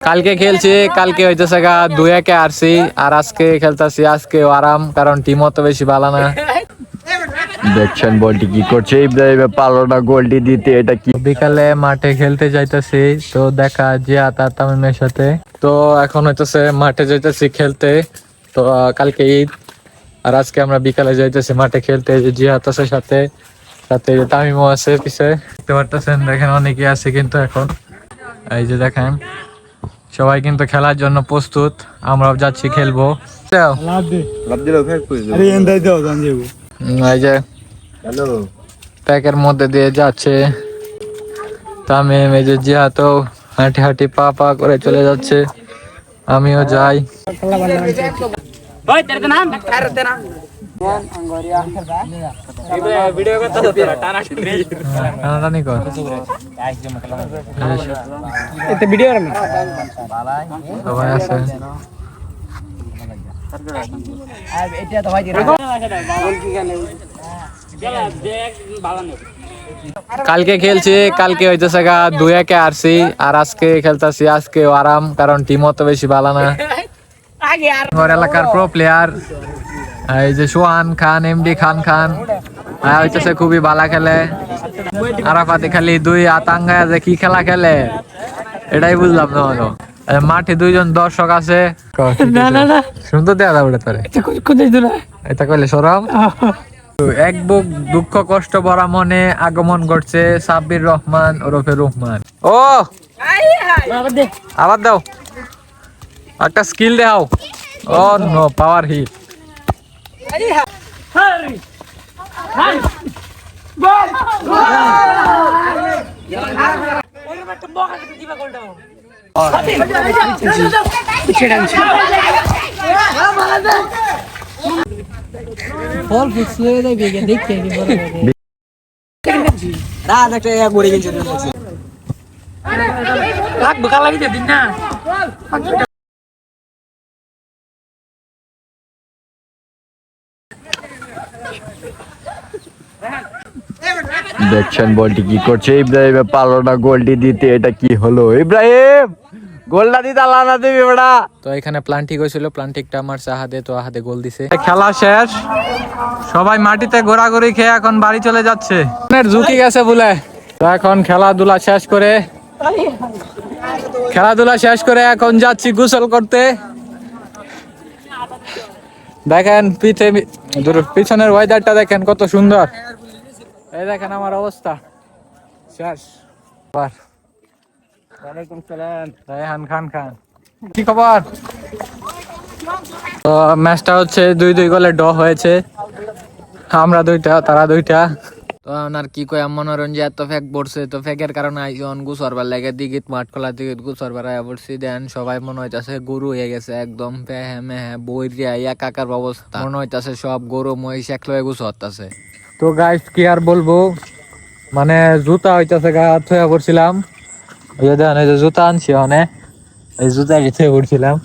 কালকে খেলছি, কালকে হইতেছে গা 2-1 হারছি, আর আজকে খেলতেছি, আজকে আরাম, কারণ টিম অত বেশি ভালো না। দেখছেন বলটি কি করছে, ইব্রাহিমে পারলো না গোলটি দিতে, এটা কি? বিকালে মাঠে খেলতে যাইতেছি, তো দেখা জিয়াত আর তামিমের সাথে। তো এখন হইতেছে মাঠে যাইতেছি খেলতে। তো কালকে ঈদ, আর আজকে আমরা বিকালে যাইতেছি মাঠে খেলতে। জিয়াত আছে সাথে, সাথে তামিমও আছে পিছে, দেখতে পারতেছেন। দেখেন অনেকে আছে কিন্তু এখন, এই যে দেখেন সবাই কিন্তু খেলার জন্য প্রস্তুত। আমরাও যাচ্ছি খেলবো। এই যে প্যাকের মধ্যে দিয়ে যাচ্ছে তামিম, এই যে জিহাতও হাঁটি হাঁটি পা পা করে চলে যাচ্ছে, আমিও যাই। সবাই আছে। কালকে খেলছি, কালকে হইতেছে গা 2-1 হারছি, আর আজকে খেলতেছি, আজকে আরাম, কারণ টিম অত বেশি ভালো না। আমার এলাকার প্রো প্লেয়ার এই যে সোহান খান, এমডি খান খান হইতেছে খুবই ভালো খেলে। আরাফাতে খালি 2 আতাঙ্গায় যে কি খেলা খেলে এটাই বুঝলাম না। হলো মাঠে 2জন দর্শক আছে। সুন্দর দেয়া যাবে তোরে, এটা কইলে সরাম। এক বুক দুঃখ কষ্ট ভরা মনে আগমন করছে সাব্বির রহমান ওরফে রহমান। ও আবার দাও একটা স্কিল দেখাও। ও নো, পাওয়ার হিট। দেখছেন বলটি কি করছে, ইব্রাহিমে পারলো না গোলটি দিতে, এটা কি হলো? ইব্রাহিম গোলটা দিতে আল্লাহ না দিবি বেটা। তো এখানে প্লান্টিক হয়েছিল, প্লান্টিকটা মারছে আহাদে, তো আহাদে গোল দিছে। খেলা শেষ, সবাই মাটিতে ঘোরাঘুরি খেয়ে এখন বাড়ি চলে যাচ্ছে। ঝুঁকি গেছে বলে। তো এখন খেলাধুলা শেষ করে এখন যাচ্ছি গোসল করতে। দেখেন পিছনের ওয়েদারটা দেখেন কত সুন্দর। এই দেখেন আমার অবস্থা শেষ। ওয়ালাইকুম সালাম, রায়হান খান খান, কি খবর? তো ম্যাচটা হচ্ছে 2-2 গোলে ড্র হয়েছে, আমরা 2টা তারা 2টা। তো আপনার কি কয়, মনোরঞ্জন এত ফেক পড়ছে, তো ফেকের কারণে আইজন গুছরবার লাগে দিগিত মাঠ খোলা দিগিত গুছরবার আয়া পড়ছি। দেন সবাই মনে হইতাছে গরু হয়ে গেছে একদম, পেহে মেহে বই দিয়া একাকার অবস্থা, মনে হইতাছে সব গরু মহিষ একলয়ে গুছরতাছে। তো গাইস কি আর বলবো, মানে জুতা হইতাছে গা থয়া পড়ছিলাম, এই যে জুতা আনছি, এই জুতা গেছে পড়ছিলাম।